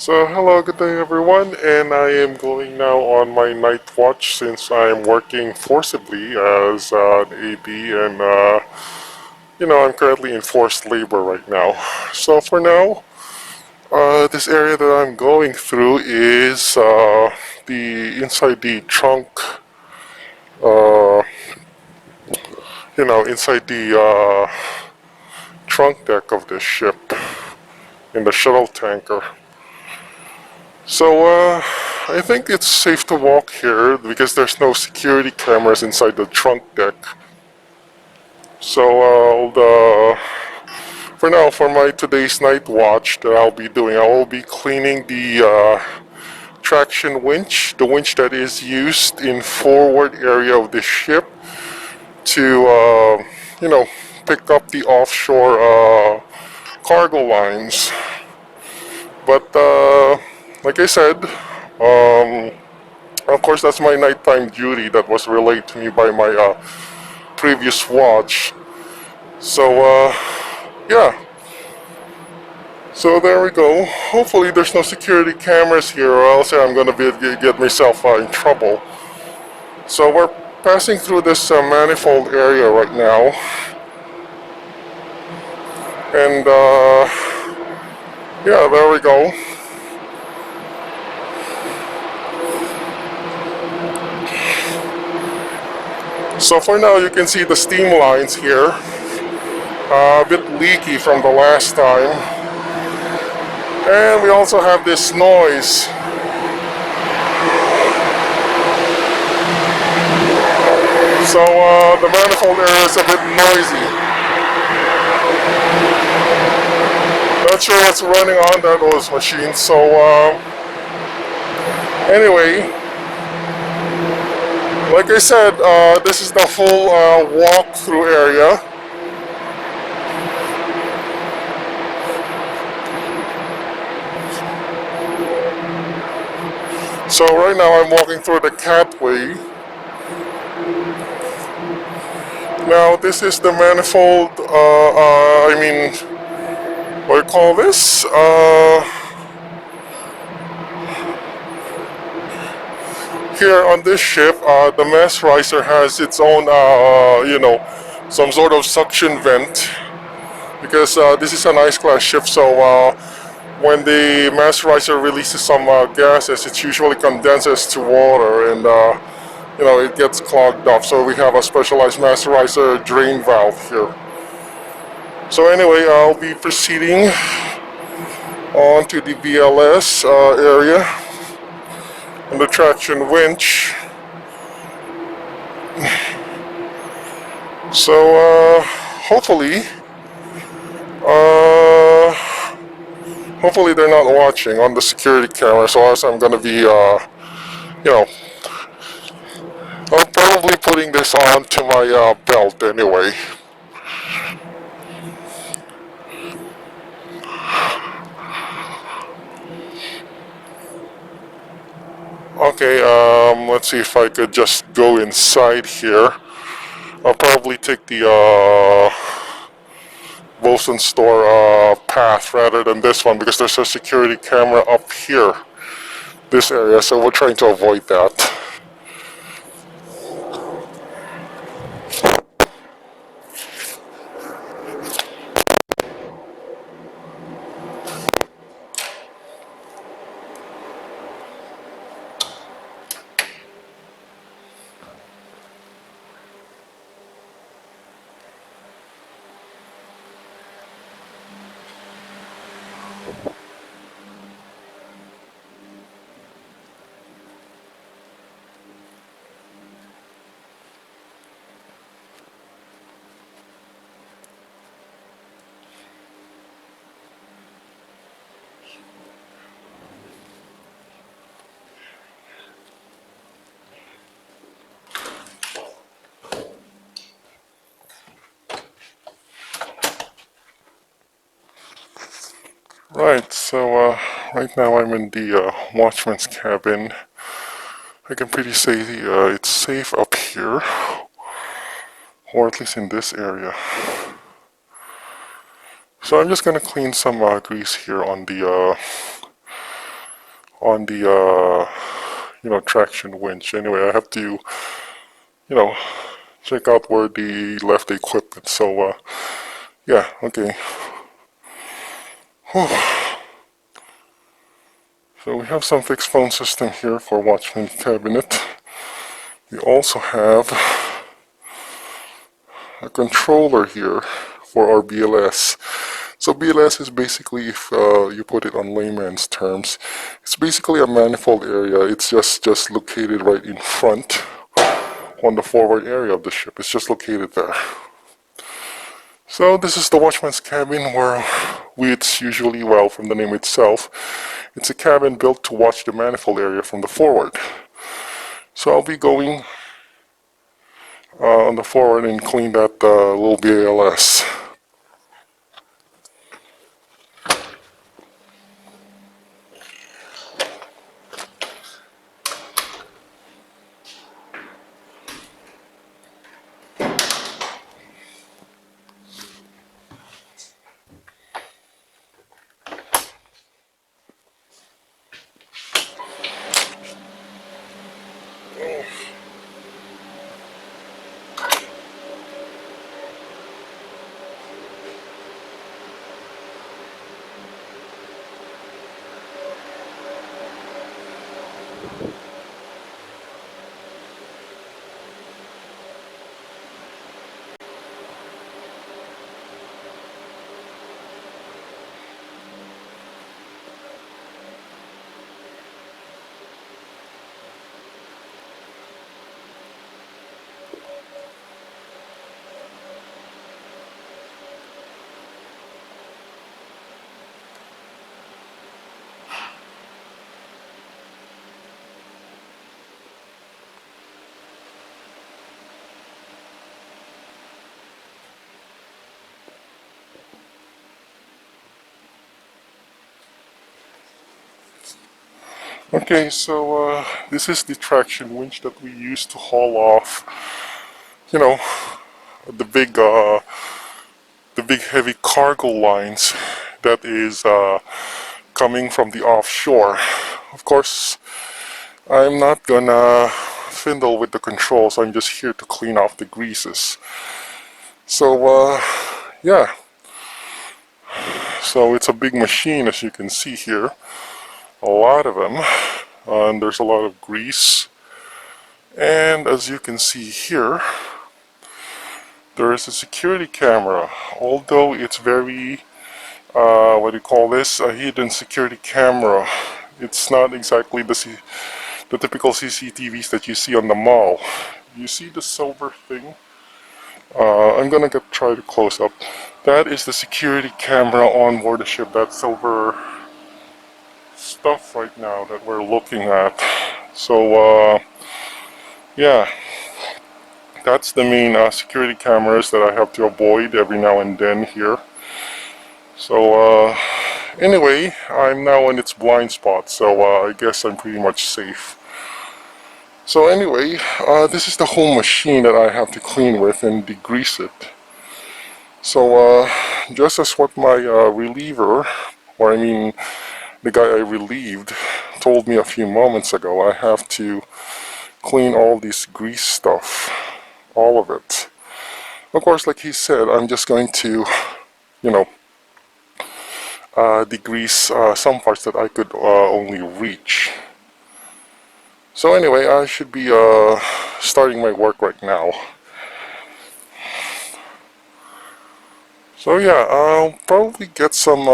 So hello, good day everyone, and I am going now on my night watch since I am working forcibly as an AB and I'm currently in forced labor right now. So for now, this area that I'm going through is the inside the trunk, uh, inside the trunk deck of this ship in the shuttle tanker. So, I think it's safe to walk here because there's no security cameras inside the trunk deck. So, for now, for my today's night watch that I'll be doing, I will be cleaning the traction winch, the winch that is used in forward area of the ship to, pick up the offshore cargo lines. But, like I said, of course, that's my nighttime duty that was relayed to me by my previous watch. So, yeah. So there we go. Hopefully there's no security cameras here or else I'm going to get myself in trouble. So we're passing through this manifold area right now. And, yeah, there we go. So for now you can see the steam lines here. A bit leaky from the last time. And we also have this noise. So the manifold area is a bit noisy. Not sure what's running on those machines. So anyway, like I said, this is the full walk-through area. So right now I'm walking through the catway. Now this is the manifold, what do you call this? Here on this ship, the mast riser has its own, some sort of suction vent. Because this is an ice-class ship, so when the mast riser releases some gases, it usually condenses to water and it gets clogged up. So we have a specialized mast riser drain valve here. So anyway, I'll be proceeding on to the BLS area and the traction winch. So hopefully they're not watching on the security camera, so else I'm gonna be I'm probably putting this on to my belt anyway. Okay, let's see if I could just go inside here. I'll probably take the Wilson store path rather than this one because there's a security camera up here, this area, so we're trying to avoid that. Right, so right now I'm in the watchman's cabin. I can pretty say it's safe up here, or at least in this area. So I'm just gonna clean some grease here on the on the traction winch. Anyway, I have to check out where they left the equipment. So yeah, okay. Whew. So we have some fixed phone system here for Watchman cabinet. We also have a controller here for our BLS. So BLS is basically, if you put it on layman's terms, it's basically a manifold area. It's just located right in front on the forward area of the ship. It's just located there. So this is the watchman's cabin where it's usually, well, from the name itself, it's a cabin built to watch the manifold area from the forward. So I'll be going on the forward and clean that little BLS. Okay, so this is the traction winch that we use to haul off, you know, the big heavy cargo lines that is coming from the offshore. Of course, I'm not gonna fiddle with the controls. I'm just here to clean off the greases. So yeah, so it's a big machine, as you can see here. A lot of them, and there's a lot of grease. And as you can see here, there is a security camera. Although it's very, what do you call this, a hidden security camera. It's not exactly the typical CCTVs that you see on the mall. You see the silver thing? I'm gonna try to close up. That is the security camera on board the ship. That silver stuff right now that we're looking at. So yeah, that's the main security cameras that I have to avoid every now and then here. So anyway, I'm now in its blind spot, so I guess I'm pretty much safe. So anyway, this is the whole machine that I have to clean with and degrease it. So just as what my reliever, or I mean the guy I relieved, told me a few moments ago, I have to clean all this grease stuff, all of it. Of course, like he said, I'm just going to, degrease some parts that I could only reach. So anyway, I should be starting my work right now. So yeah, I'll probably get some,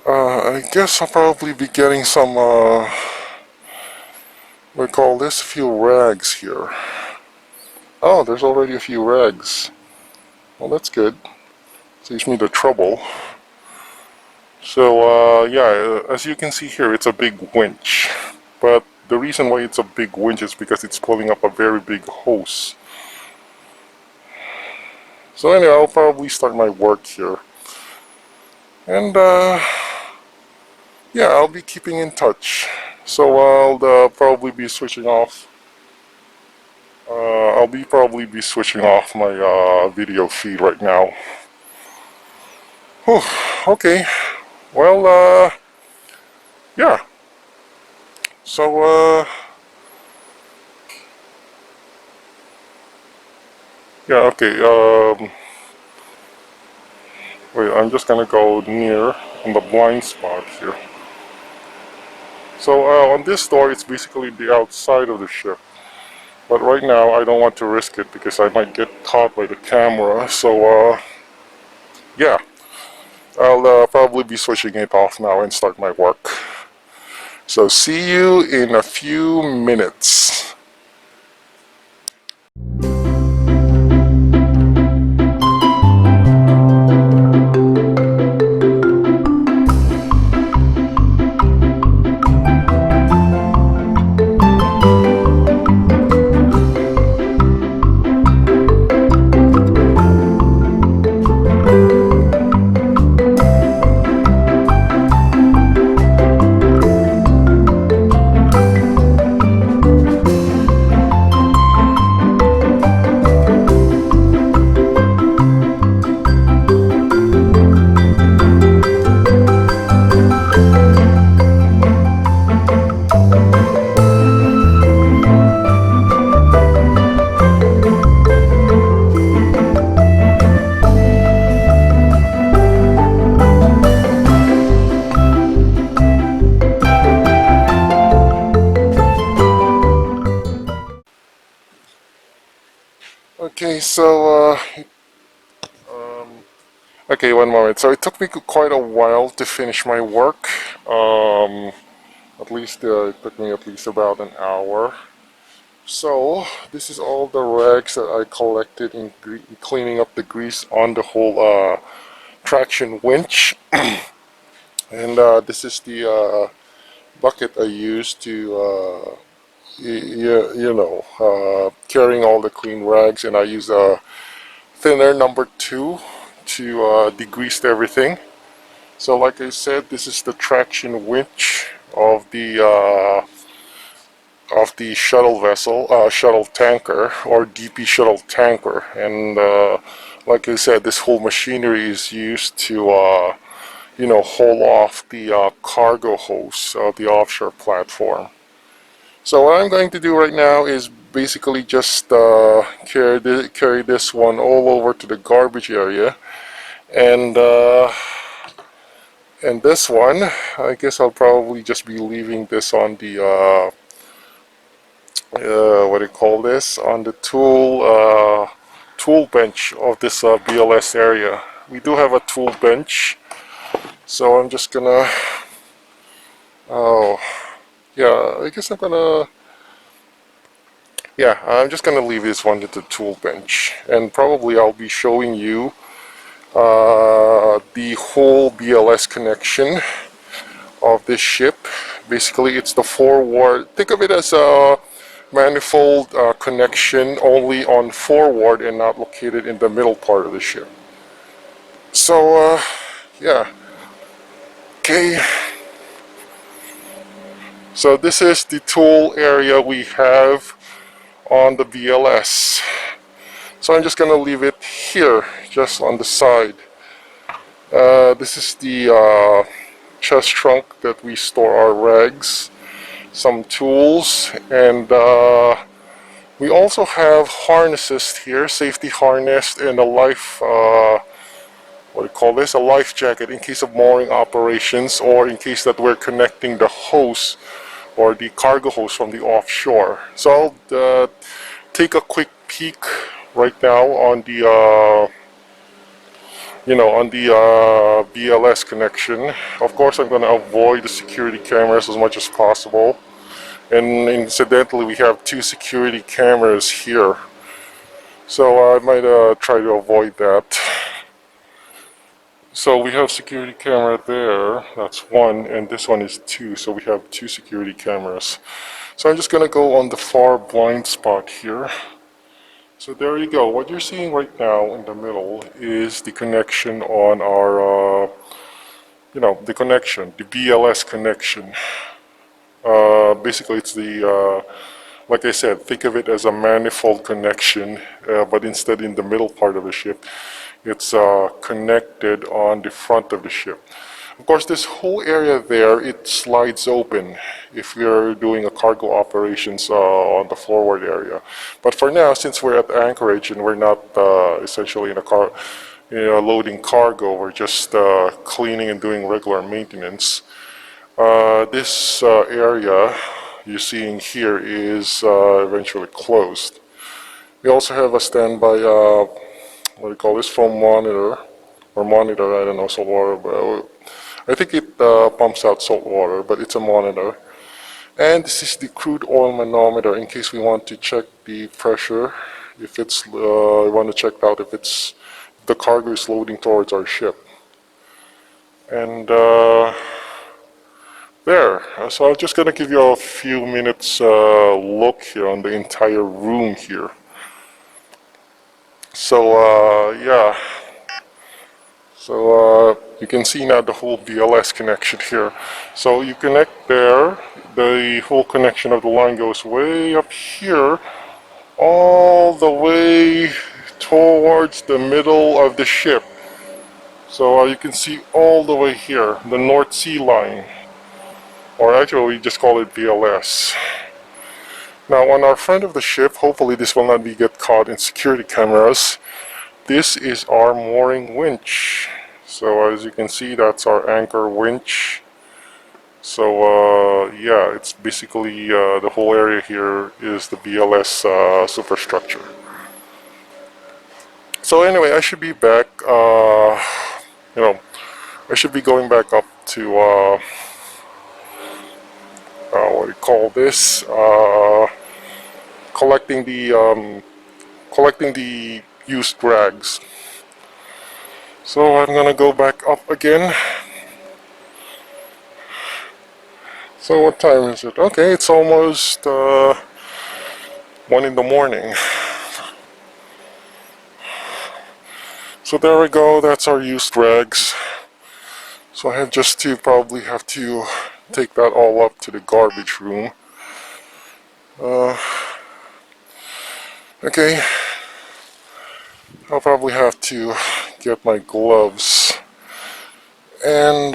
I guess I'll probably be getting some, we call this, a few rags here. Oh, there's already a few rags. Well, that's good. Saves me the trouble. So yeah, as you can see here, it's a big winch. But the reason why it's a big winch is because it's pulling up a very big hose. So anyway, I'll probably start my work here. And yeah, I'll be keeping in touch. So I'll probably be switching off. I'll probably be switching off my video feed right now. Whew, okay. Well, yeah. So yeah, okay. Wait, I'm just gonna go near on the blind spot here. So on this door, it's basically the outside of the ship. But right now, I don't want to risk it because I might get caught by the camera. So yeah, I'll probably be switching it off now and start my work. So see you in a few minutes. Okay, so okay, one moment. So it took me quite a while to finish my work. At least it took me at least about an hour. So this is all the rags that I collected in cleaning up the grease on the whole traction winch, and this is the bucket I used to carrying all the clean rags, and I use a thinner number 2 to degrease everything. So like I said, this is the traction winch of the shuttle vessel, shuttle tanker, or DP shuttle tanker. And like I said, this whole machinery is used to, haul off the cargo hose of the offshore platform. So what I'm going to do right now is basically just carry this one all over to the garbage area, and this one, I guess I'll probably just be leaving this on the what do you call this, on the tool bench of this BLS area. We do have a tool bench, so I'm just gonna, oh yeah, I guess I'm just gonna leave this one at the tool bench, and probably I'll be showing you the whole BLS connection of this ship. Basically, it's the forward, think of it as a manifold connection only on forward and not located in the middle part of the ship. So yeah, okay, so this is the tool area we have on the BLS. So I'm just gonna leave it here, just on the side. This is the chest trunk that we store our rags, some tools, and we also have harnesses here, safety harness, and a life, what do you call this, a life jacket in case of mooring operations, or in case that we're connecting the hose or the cargo hose from the offshore. So I'll take a quick peek right now on the BLS connection. Of course, I'm going to avoid the security cameras as much as possible. And incidentally, we have 2 security cameras here, so I might try to avoid that. So we have security camera there, that's 1, and this one is 2, so we have 2 security cameras. So I'm just going to go on the far blind spot here. So there you go. What you're seeing right now in the middle is the connection on our, the connection, the BLS connection. Basically, it's the, like I said, think of it as a manifold connection, but instead in the middle part of the ship, it's connected on the front of the ship. Of course, this whole area there, it slides open if you're doing a cargo operations on the forward area. But for now, since we're at anchorage and we're not essentially in a car, loading cargo, we're just cleaning and doing regular maintenance. This area you're seeing here is eventually closed. We also have a standby, what do you call this, foam monitor, or monitor, I don't know, salt water, but I think it pumps out salt water, but it's a monitor. And this is the crude oil manometer in case we want to check the pressure, if it's, we want to check out if the cargo is loading towards our ship. And there, so I'm just going to give you a few minutes look here on the entire room here. So yeah, so you can see now the whole BLS connection here. So you connect there, the whole connection of the line goes way up here, all the way towards the middle of the ship. So you can see all the way here, the North Sea line, or actually we just call it BLS. Now on our front of the ship, hopefully this will not get caught in security cameras, this is our mooring winch. So as you can see, that's our anchor winch. So yeah, it's basically the whole area here is the BLS superstructure. So anyway, I should be back, I should be going back up to, what do you call this, collecting the used rags. So I'm gonna go back up again. So what time is it? Okay, it's almost 1 in the morning. So there we go, that's our used rags. So I have just to probably have to take that all up to the garbage room. Okay, I'll probably have to get my gloves and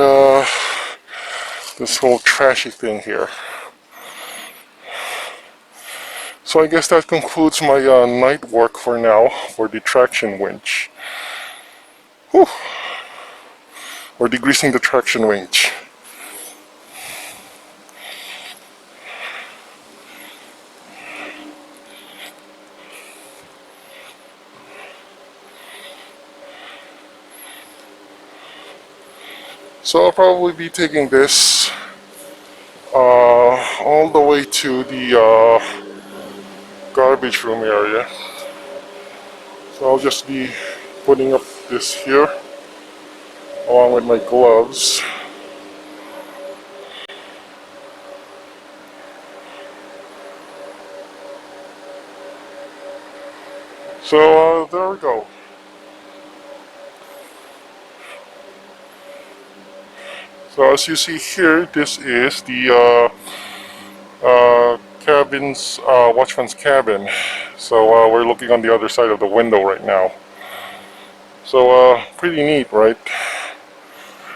this whole trashy thing here. So I guess that concludes my night work for now for the traction winch. Whew. Or degreasing the traction winch. So I'll probably be taking this all the way to the garbage room area. So I'll just be putting up this here along with my gloves. So there we go. So as you see here, this is the cabin's watchman's cabin. So we're looking on the other side of the window right now. So pretty neat, right?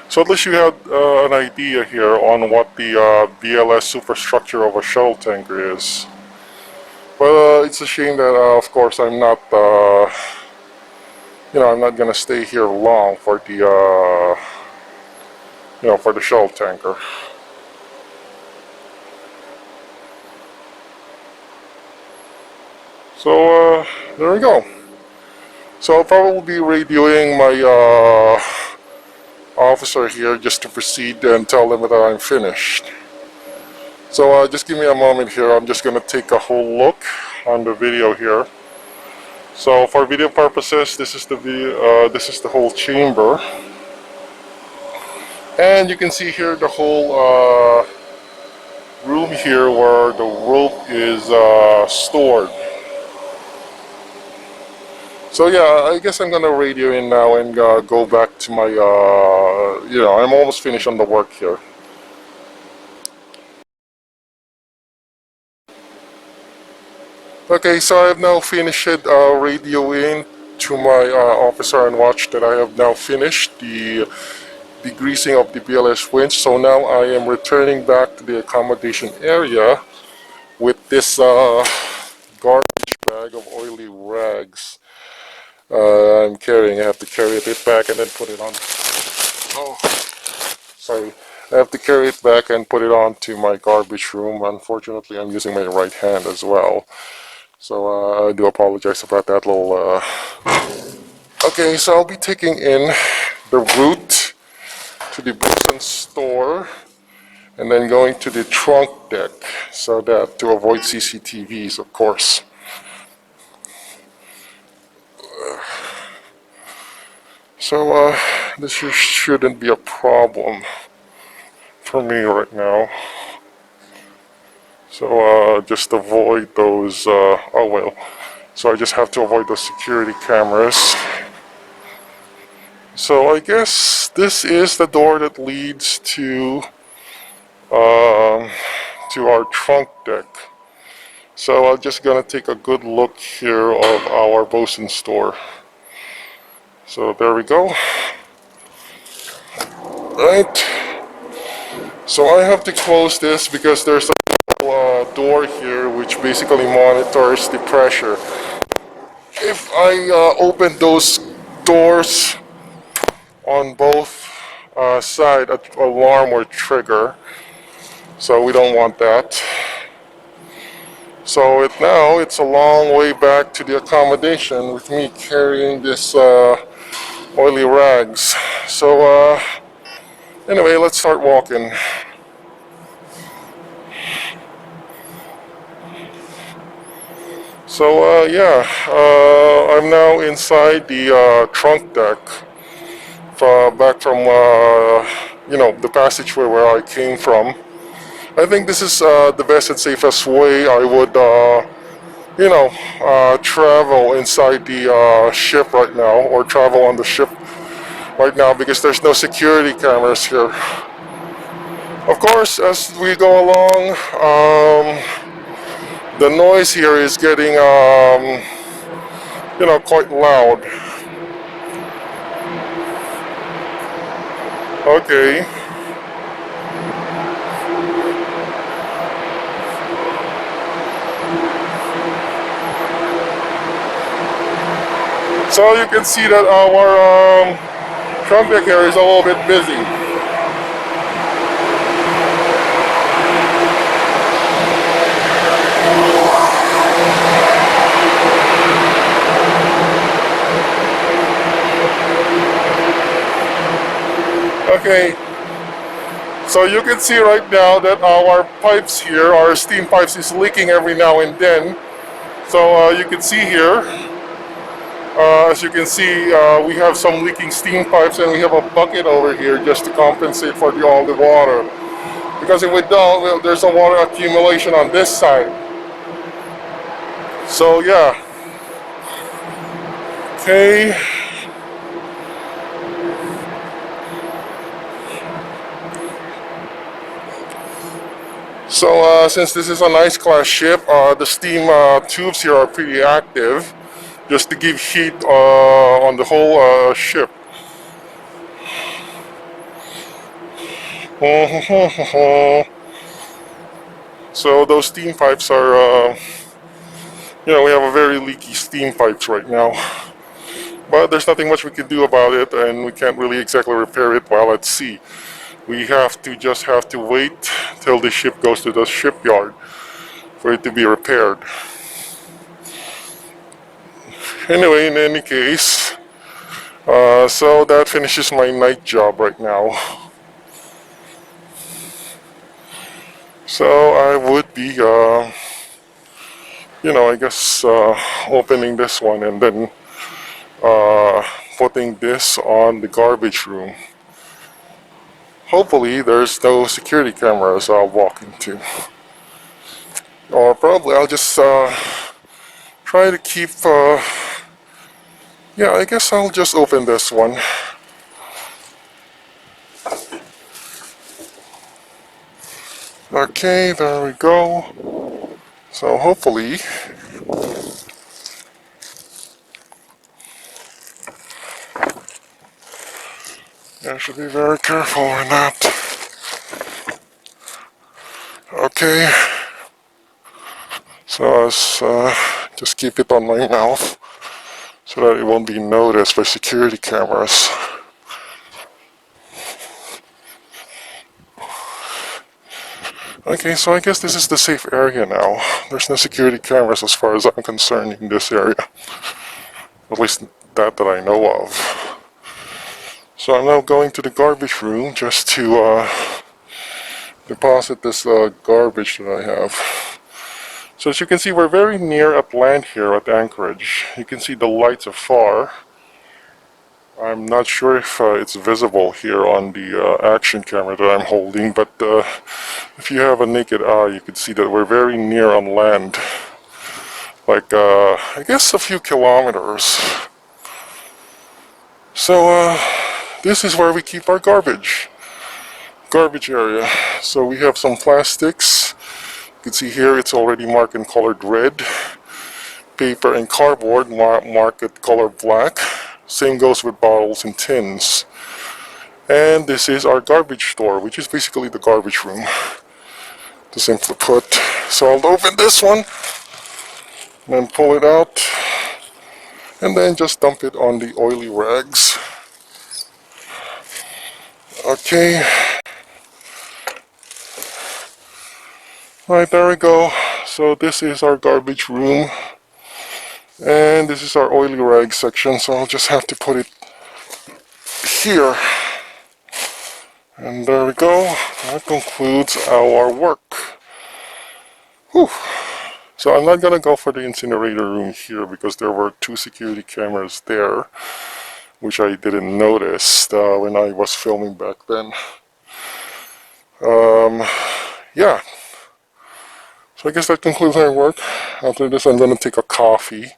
So at least you have an idea here on what the BLS superstructure of a shuttle tanker is. But it's a shame that, of course, I'm not, I'm not gonna stay here long for the, for the shuttle tanker. So there we go. So I'll probably be radioing my officer here just to proceed and tell them that I'm finished. So just give me a moment here. I'm just going to take a whole look on the video here. So for video purposes, this is the whole chamber, and you can see here the whole room here where the rope is stored. So yeah, I guess I'm gonna radio in now and go back to my, I'm almost finished on the work here. Okay, so I have now finished radioing to my officer and watch that I have now finished the degreasing of the BLS winch. So now I am returning back to the accommodation area with this garbage bag of oily rags I'm carrying. I have to carry it back and then put it on. Oh, sorry. I have to carry it back and put it onto my garbage room. Unfortunately, I'm using my right hand as well. So I do apologize about that little... Okay, so I'll be taking in the route to the bosun store and then going to the trunk deck, so that to avoid CCTVs, of course. So this shouldn't be a problem for me right now. So just avoid those, oh well, so I just have to avoid those security cameras. So I guess this is the door that leads to our trunk deck. So I'm just gonna take a good look here of our bosun store. So there we go. Right. So I have to close this because there's a door here which basically monitors the pressure. If I open those doors on both sides, an alarm will trigger. So we don't want that. So now it's a long way back to the accommodation with me carrying this oily rags. So anyway, let's start walking. So yeah, I'm now inside the trunk deck, back from you know, the passageway where I came from. I think this is the best and safest way I would you know, travel inside the ship right now, or travel on the ship right now, because there's no security cameras here. Of course, as we go along, the noise here is getting you know, quite loud. Okay. So you can see that our trunk deck here is a little bit busy. Okay, so you can see right now that our pipes here, our steam pipes, is leaking every now and then. So you can see here, as you can see, we have some leaking steam pipes, and we have a bucket over here just to compensate for all the water. Because if we don't, well, there's a water accumulation on this side. So yeah. Okay. So since this is an ice class ship, the steam tubes here are pretty active, just to give heat on the whole ship. So those steam pipes are, you know, we have a very leaky steam pipes right now. But there's nothing much we can do about it, and we can't really exactly repair it while at sea. We just have to wait till the ship goes to the shipyard for it to be repaired. Anyway, in any case, so that finishes my night job right now. So I would be, you know, I guess opening this one and then putting this on the garbage room. Hopefully there's no security cameras I'll walk into. Or probably I'll just try to keep, yeah, I guess I'll just open this one. Okay, there we go. So hopefully I should be very careful with that. Okay. So just keep it on my mouth so that it won't be noticed by security cameras. Okay, so I guess this is the safe area now. There's no security cameras as far as I'm concerned in this area. At least that I know of. So I'm now going to the garbage room just to deposit this garbage that I have. So as you can see, we're very near at land here at Anchorage. You can see the lights afar. I'm not sure if it's visible here on the action camera that I'm holding, but if you have a naked eye, you can see that we're very near on land. Like, I guess a few kilometers. So, this is where we keep our garbage area. So we have some plastics. You can see here it's already marked in colored red. Paper and cardboard marked color black. Same goes with bottles and tins. And this is our garbage store, which is basically the garbage room, to simply put. So I'll open this one, and then pull it out, and then just dump it on the oily rags. Okay. Right, there we go. So this is our garbage room. And this is our oily rag section, so I'll just have to put it here. And there we go. That concludes our work. Whew. So I'm not going to go for the incinerator room here because there were 2 security cameras there, which I didn't notice when I was filming back then. Yeah. So I guess that concludes my work. After this I'm going to take a coffee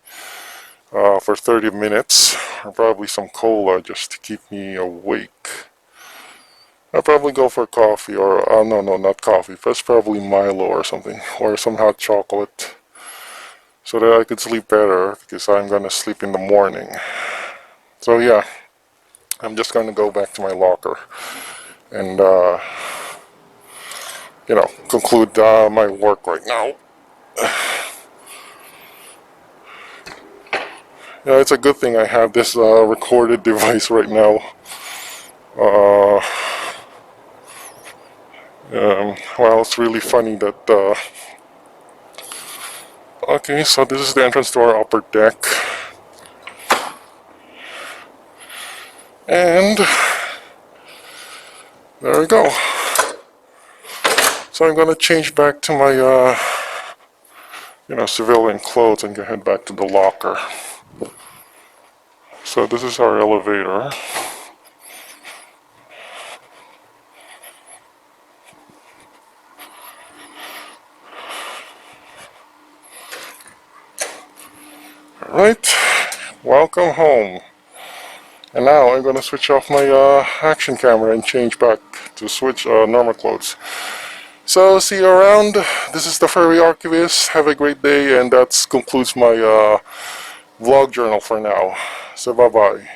for 30 minutes, or probably some cola just to keep me awake. I'll probably go for coffee, or no, not coffee. That's probably Milo or something, or some hot chocolate, so that I could sleep better, because I'm gonna sleep in the morning. So yeah, I'm just gonna go back to my locker and you know, conclude my work right now. Yeah, it's a good thing I have this recorded device right now. Well, it's really funny that okay, so this is the entrance to our upper deck, and there we go. So I'm gonna change back to my you know, civilian clothes and head back to the locker. So this is our elevator. Alright, welcome home. And now I'm gonna switch off my action camera and change back to switch normal clothes. So see you around. This is the Furry Archivist. Have a great day, and that concludes my vlog journal for now. So bye bye.